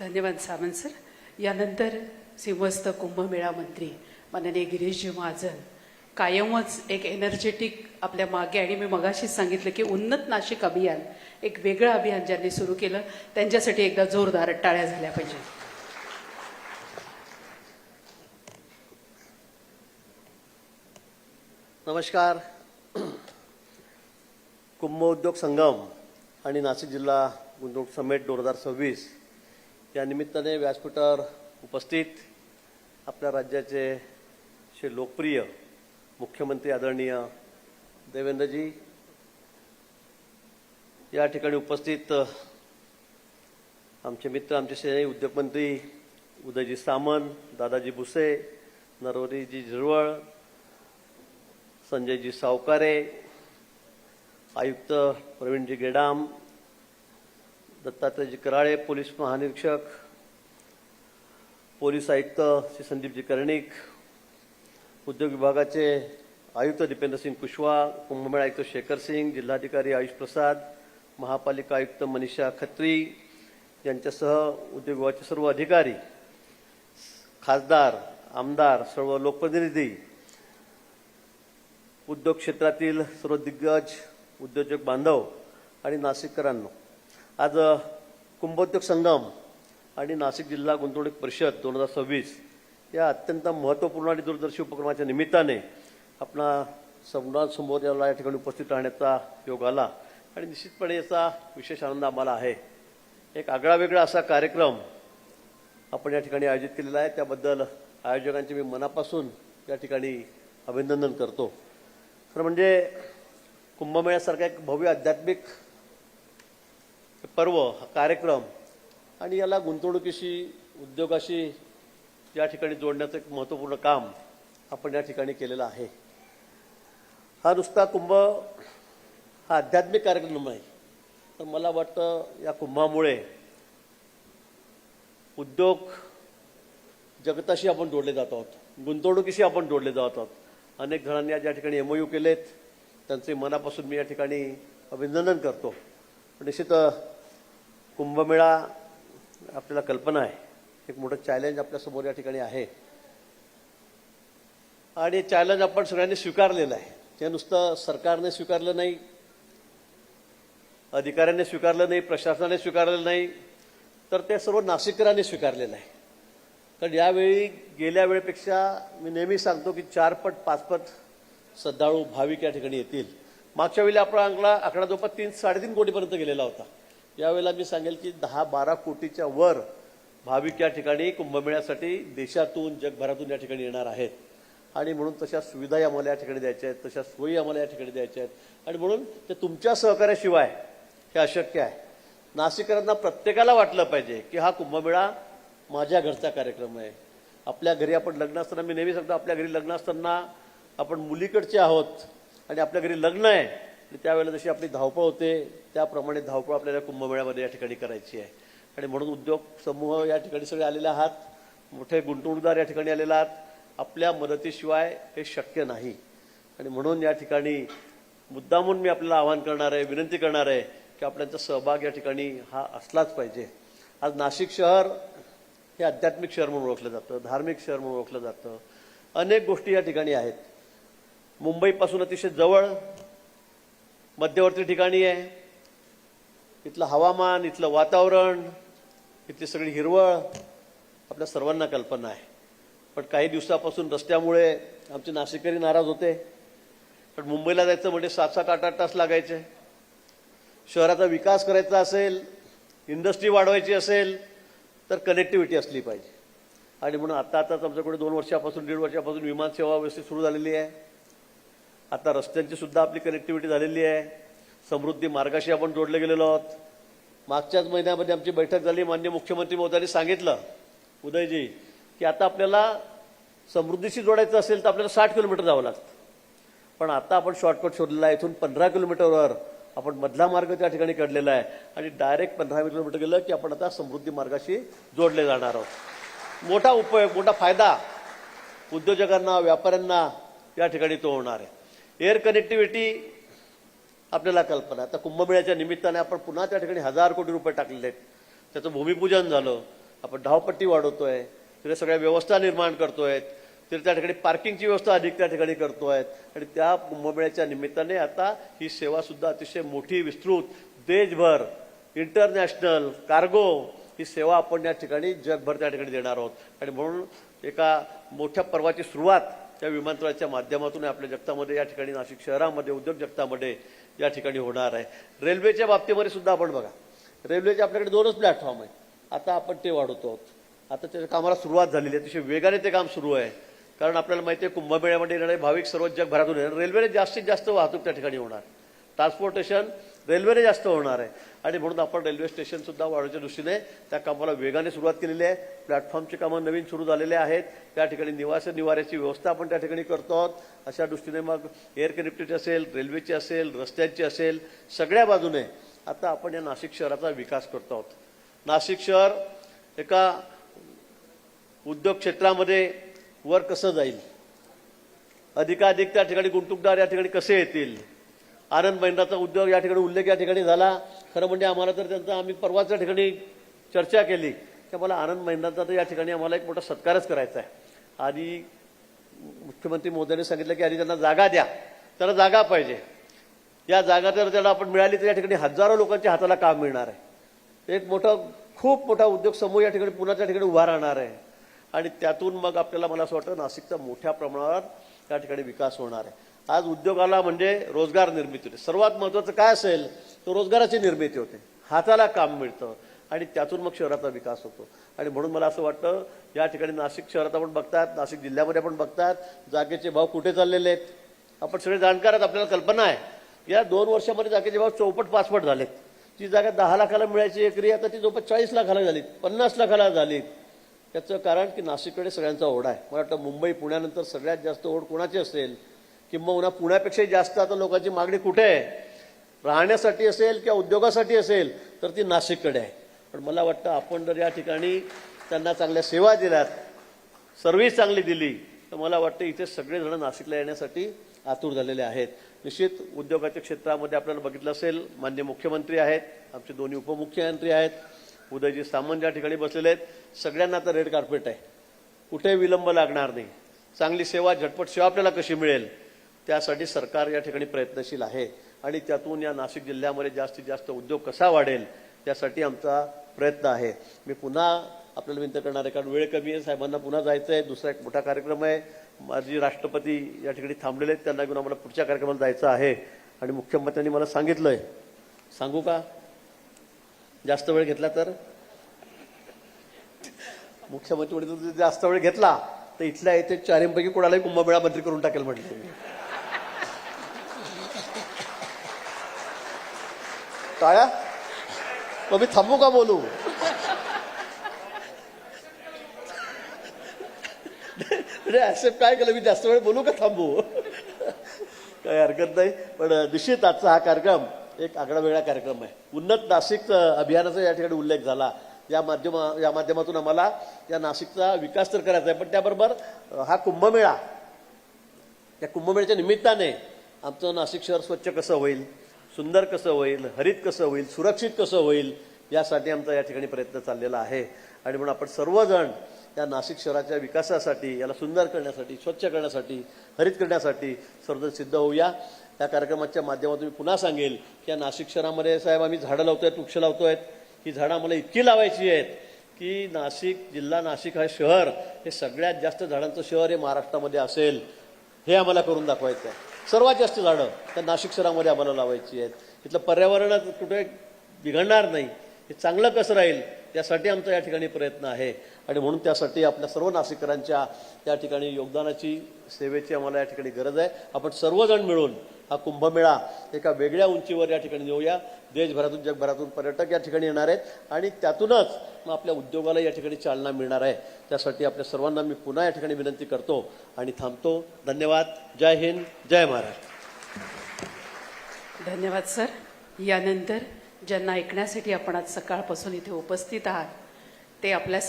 धन्यवाद सामंत सर. यानंतर सिंहस्थ कुंभमेळा मंत्री माननीय गिरीशजी महाजन कायमच एक एनर्जेटिक आपल्या मागे, आणि मी मगाशीच सांगितलं की उन्नत नाशिक अभियान एक वेगळं अभियान ज्यांनी सुरू केलं त्यांच्यासाठी एकदा जोरदार टाळ्या झाल्या पाहिजे. नमस्कार. कुंभ उद्योग संगम आणि नाशिक जिल्हा गुंतवणूक समेट 2026 या निमित्ताने व्यासपीठावर उपस्थित आपल्या राज्याचे श्री लोकप्रिय मुख्यमंत्री आदरणीय देवेंद्रजी, या ठिकाणी उपस्थित आमचे मित्र, आमचे सेनेचे उद्योगमंत्री उदयजी सामंत, दादाजी भुसे, नरवरीजी झिरवळ, संजयजी सावकारे, आयुक्त प्रवीणजी गेडाम, दत्तात्रयजी कराळे, पोलीस महानिरीक्षक, पोलीस आयुक्त श्री संदीपजी कर्णिक, उद्योग विभागाचे आयुक्त दीपेंद्रसिंग कुशवाहा, कुंभमेळा आयुक्त शेखर सिंग, जिल्हाधिकारी आयुष प्रसाद, महापालिका आयुक्त मनीषा खत्री यांच्यासह उद्योग विभागाचे सर्व अधिकारी, खासदार, आमदार, सर्व लोकप्रतिनिधी, उद्योग क्षेत्रातील सर्व दिग्गज उद्योजक बांधव आणि नाशिककरांनो, आज कुंभोद्योग संगम आणि नाशिक जिल्हा गुंतवणूक परिषद 2026 या अत्यंत महत्त्वपूर्ण आणि दूरदर्शी उपक्रमाच्या निमित्ताने आपणा समोर या ठिकाणी उपस्थित राहण्याचा योग आला आणि निश्चितपणे याचा विशेष आनंद आम्हाला आहे. एक आगळावेगळा असा कार्यक्रम आपण या ठिकाणी आयोजित केलेला आहे. त्याबद्दल आयोजकांचे मी मनापासून या ठिकाणी अभिनंदन करतो. खरं म्हणजे कुंभमेळ्यासारखा एक भव्य आध्यात्मिक पर्व, कार्यक्रम आणि याला गुंतवणुकीशी, उद्योगाशी या ठिकाणी जोडण्याचं एक महत्त्वपूर्ण काम आपण या ठिकाणी केलेलं आहे. हा नुसता कुंभ हा आध्यात्मिक कार्यक्रम नाही, तर मला वाटतं या कुंभामुळे उद्योग जगताशी आपण जोडले जात आहोत, गुंतवणुकीशी आपण जोडले जात आहोत. अनेक जणांनी आज या ठिकाणी MOU केलेत, त्यांचे मनापासून मी या ठिकाणी अभिनंदन करतो. निश्चित कुंभमेळा आपल्याला कल्पना आहे एक मोठं चॅलेंज आपल्यासमोर या ठिकाणी आहे आणि चॅलेंज आपण सगळ्यांनी स्वीकारलेलं आहे. ते नुसतं सरकारने स्वीकारलं नाही, अधिकाऱ्यांनी स्वीकारलं नाही, प्रशासनाने स्वीकारलेलं नाही, तर ते सर्व नाशिककरांनी स्वीकारलेलं आहे. कारण यावेळी गेल्या वेळेपेक्षा मी नेहमी सांगतो की 4 पट 5 पट श्रद्धाळू भाविक या ठिकाणी येतील. मागच्या वेळी आपला आकडा जवळपास 3-3.5 कोटीपर्यंत गेलेला होता. यावेळेला मी सांगेल की 10-12 कोटीच्या वर भाविक या ठिकाणी कुंभमेळ्यासाठी देशातून, जगभरातून या ठिकाणी येणार आहेत. आणि म्हणून तशा सुविधाही आम्हाला या ठिकाणी द्यायच्या आहेत, तशा सोयी आम्हाला या ठिकाणी द्यायच्या आहेत आणि म्हणून ते तुमच्या सहकार्याशिवाय हे अशक्य आहे. नाशिककरांना प्रत्येकाला वाटलं पाहिजे की हा कुंभमेळा माझ्या घरचा कार्यक्रम आहे. आपल्या घरी आपण लग्न असताना, मी नेहमी सांगतो, आपल्या घरी लग्न असताना आपण मुलीकडचे आहोत आणि आपल्या घरी लग्न आहे, त्यावेळेला जशी आपली धावपळ होते त्याप्रमाणे धावपळ आपल्याला कुंभमेळ्यामध्ये या ठिकाणी करायची आहे. आणि म्हणून उद्योग समूह या ठिकाणी सगळे आलेले आहात, मोठे गुंतवणूकदार या ठिकाणी आलेले आहात. आपल्या मदतीशिवाय हे शक्य नाही आणि म्हणून या ठिकाणी मुद्दामून मी आपल्याला आवाहन करणार आहे, विनंती करणार आहे की आपल्याचा सहभाग या ठिकाणी हा असलाच पाहिजे. आज नाशिक शहर हे आध्यात्मिक शहर म्हणून ओळखलं जातं, धार्मिक शहर म्हणून ओळखलं जातं. अनेक गोष्टी या ठिकाणी आहेत. मुंबईपासून अतिशय जवळ, मध्यवर्ती ठिकाणी आहे. इथलं हवामान, इथलं वातावरण, इथली सगळी हिरवळ आपल्या सर्वांना कल्पना आहे. पण काही दिवसापासून रस्त्यामुळे आमचे नाशिककरी नाराज होते. पण मुंबईला जायचं म्हणजे 7-8 तास लागायचे. शहराचा विकास करायचा असेल, इंडस्ट्री वाढवायची असेल तर कनेक्टिव्हिटी असली पाहिजे. आणि म्हणून आताच आमच्याकडे 2 वर्षापासून 1.5 वर्षापासून विमानसेवा व्यवस्थित सुरू झालेली आहे. आता रस्त्यांची सुद्धा आपली कनेक्टिव्हिटी झालेली आहे. समृद्धी मार्गाशी आपण जोडले गेलेलो आहोत. मागच्याच महिन्यामध्ये आमची बैठक झाली. माननीय मुख्यमंत्री महोदयांनी सांगितलं, उदयजी, की आता आपल्याला समृद्धीशी जोडायचं असेल तर आपल्याला 60 किलोमीटर जावं लागतं. पण आता आपण शॉर्टकट शोधलेला आहे. इथून 15 किलोमीटरवर आपण मधला मार्ग त्या ठिकाणी काढलेला आहे आणि डायरेक्ट 15 किलोमीटर गेलं की आपण आता समृद्धी मार्गाशी जोडले जाणार आहोत. मोठा उपयोग, मोठा फायदा उद्योजकांना, व्यापाऱ्यांना या ठिकाणी तो होणार आहे. एअर कनेक्टिव्हिटी आपल्याला कल्पना. आता कुंभमेळ्याच्या निमित्ताने आपण पुन्हा त्या ठिकाणी 1000 कोटी रुपये टाकलेले आहेत. त्याचं भूमिपूजन झालं. आपण धावपट्टी वाढवतोय, तिथे सगळ्या व्यवस्था निर्माण करतोय, तिथे त्या ठिकाणी पार्किंगची व्यवस्था अधिक त्या ठिकाणी करतोय आणि त्या कुंभमेळ्याच्या निमित्ताने आता ही सेवा सुद्धा अतिशय मोठी, विस्तृत, देशभर, इंटरनॅशनल, कार्गो ही सेवा आपण या ठिकाणी जगभर त्या ठिकाणी देणार आहोत. आणि म्हणून एका मोठ्या पर्वाची सुरुवात त्या विमानतळाच्या माध्यमातून आपल्या जगतामध्ये या ठिकाणी नाशिक शहरामध्ये उद्योग जगतामध्ये या ठिकाणी होणार आहे. रेल्वेच्या बाबतीमध्ये सुद्धा आपण बघा, रेल्वेचे आपल्याकडे 2च प्लॅटफॉर्म आहेत. आता आपण ते वाढवतो आहोत. आता त्याच्या कामाला सुरुवात झालेली आहे, अतिशय वेगाने ते काम सुरू आहे. कारण आपल्याला माहिती आहे कुंभमेळ्यामध्ये येणारे भाविक सर्व जगभरातून येणार. रेल्वेने जास्तीत जास्त वाहतूक त्या ठिकाणी होणार, ट्रान्सपोर्टेशन रेल्वेने जास्त होणार आहे आणि म्हणून आपण रेल्वे स्टेशन सुद्धा वाढवण्याच्या दृष्टीने त्या कामाला वेगाने सुरुवात केलेली आहे. प्लॅटफॉर्मची कामं नवीन सुरू झालेले आहेत. त्या ठिकाणी निवाऱ्याची व्यवस्था आपण त्या ठिकाणी करतो आहोत. अशा दृष्टीने मग एअर कनेक्टिव्हिटी असेल, रेल्वेची असेल, रस्त्यांची असेल, सगळ्या बाजूने आता आपण या नाशिक शहराचा विकास करतो आहोत. नाशिक शहर एका उद्योग क्षेत्रामध्ये वर कसं जाईल, अधिकाधिक त्या ठिकाणी गुंतवणूकदार या ठिकाणी कसे येतील, आनंद महिंद्राचा उद्योग या ठिकाणी उल्लेख या ठिकाणी झाला. खरं म्हणजे आम्हाला तर त्यांचा आम्ही परवाच्या ठिकाणी चर्चा केली की आम्हाला आनंद महिंद्राचा तर या ठिकाणी आम्हाला एक मोठा सत्कारच करायचा आहे. आणि मुख्यमंत्री महोदयांनी सांगितलं की आधी त्यांना जागा द्या, त्यांना जागा पाहिजे. या जागा जर त्याला आपण मिळाली तर या ठिकाणी हजारो लोकांच्या हाताला काम मिळणार आहे. एक मोठा, खूप मोठा उद्योग समूह या ठिकाणी पुण्याच्या ठिकाणी उभा राहणार आहे आणि त्यातून मग आपल्याला, मला असं वाटतं, नाशिकचा मोठ्या प्रमाणावर त्या ठिकाणी विकास होणार आहे. आज उद्योगाला म्हणजे रोजगार निर्मिती होते. सर्वात महत्त्वाचं काय असेल तर रोजगाराची निर्मिती होते, हाताला काम मिळतं आणि त्यातून मग शहराचा विकास होतो. आणि म्हणून मला असं वाटतं या ठिकाणी नाशिक शहरात आपण बघतात, नाशिक जिल्ह्यामध्ये आपण बघतात, जागेचे भाव कुठे चाललेले आहेत. आपण सगळे जाणकार आहेत, आपल्याला कल्पना आहे. या 2 वर्षामध्ये जागेचे भाव 4पट-5पट झालेत. जी जागा 10 लाखाला मिळायची एकरी आता ती जवळपास 40 लाखाला झालीत, 50 लाखाला झालीत. याचं कारण की नाशिककडे सगळ्यांचा ओढा आहे. मला वाटतं मुंबई पुण्यानंतर सगळ्यात जास्त ओढ कोणाची असेल, किंबहुना पुण्यापेक्षाही जास्त आता लोकांची मागणी कुठे आहे, राहण्यासाठी असेल किंवा उद्योगासाठी असेल तर ती नाशिककडे आहे. पण मला वाटतं आपण जर या ठिकाणी त्यांना चांगल्या सेवा दिल्यात, सर्व्हिस चांगली दिली, तर मला वाटतं इथे सगळेजण नाशिकला येण्यासाठी आतुर झालेले आहेत. निश्चित उद्योगाच्या क्षेत्रामध्ये आपल्याला बघितलं असेल, माननीय मुख्यमंत्री आहेत, आमचे दोन्ही उपमुख्यमंत्री आहेत, उदयजी सामंत या ठिकाणी बसलेले आहेत. सगळ्यांना आता रेड कार्पेट आहे, कुठे विलंब लागणार नाही, चांगली सेवा, झटपट सेवा आपल्याला कशी मिळेल त्यासाठी सरकार या ठिकाणी प्रयत्नशील आहे. आणि त्यातून या नाशिक जिल्ह्यामध्ये जास्तीत जास्त उद्योग कसा वाढेल त्यासाठी आमचा प्रयत्न आहे. मी पुन्हा आपल्याला विनंती करणार आहे, कारण वेळ कमी आहे, साहेबांना पुन्हा जायचं आहे, दुसरा एक मोठा कार्यक्रम आहे. माजी राष्ट्रपती या ठिकाणी थांबलेले आहेत, त्यांना घेऊन आम्हाला पुढच्या कार्यक्रमाला जायचं आहे. आणि मुख्यमंत्र्यांनी मला सांगितलंय, सांगू का, जास्त वेळ घेतला तर, मुख्यमंत्री म्हणजे जास्त वेळ घेतला तर इथल्या इथे 4पैकी कोणालाही कुंभमेळा मंत्री करून टाकेल म्हटलं. टाळ्या, मग मी थांबू का बोलू? ऍक्सेप्ट काय केलं, मी जास्त वेळ बोलू का थांबू? काही हरकत नाही. पण निश्चित आजचा हा कार्यक्रम एक आगळा वेगळा कार्यक्रम आहे. उन्नत नाशिक अभियानाचा या ठिकाणी उल्लेख झाला. या माध्यमातून आम्हाला या नाशिकचा विकास तर करायचा आहे, पण त्याबरोबर हा कुंभमेळा, या कुंभमेळ्याच्या निमित्ताने आमचं नाशिक शहर स्वच्छ कसं होईल, सुंदर कसं होईल, हरित कसं होईल, सुरक्षित कसं होईल, यासाठी आमचा या ठिकाणी प्रयत्न चाललेला आहे. आणि म्हणून आपण सर्वजण या नाशिक शहराच्या विकासासाठी, याला सुंदर करण्यासाठी, स्वच्छ करण्यासाठी, हरित करण्यासाठी सर्वजण सिद्ध होऊया. या कार्यक्रमाच्या माध्यमातून मी पुन्हा सांगेल की या नाशिक शहरामध्ये साहेब आम्ही झाडं लावतोय, वृक्ष लावतोय. ही झाडं आम्हाला इतकी लावायची आहेत की नाशिक जिल्हा, नाशिक हा शहर हे सगळ्यात जास्त झाडांचं शहर हे महाराष्ट्रामध्ये असेल, हे आम्हाला करून दाखवायचं आहे. सर्वात जास्त झाडं त्या नाशिक शहरामध्ये आम्हाला लावायची आहेत. इथलं पर्यावरण कुठे बिघडणार नाही, हे चांगलं कसं राहील त्यासाठी आमचा या ठिकाणी प्रयत्न आहे. आणि म्हणून त्यासाठी आपल्या सर्व नाशिककरांच्या या ठिकाणी योगदानाची, सेवेची आम्हाला या ठिकाणी गरज आहे. आपण सर्वजण मिळून हा कुंभमेळा एका वेगळ्या उंचीवर या ठिकाणी नेऊया. देशभरातून, जगभरातून पर्यटक या ठिकाणी येणार आहेत आणि त्यातूनच मग आपल्या उद्योगाला या ठिकाणी चालना मिळणार आहे. त्यासाठी आपल्या सर्वांना मी पुन्हा या ठिकाणी विनंती करतो आणि थांबतो. धन्यवाद. जय हिंद, जय महाराष्ट्र. धन्यवाद सर. यानंतर ज्यांना ऐकण्यासाठी आपण आज सकाळपासून इथे उपस्थित आहात ते आपल्या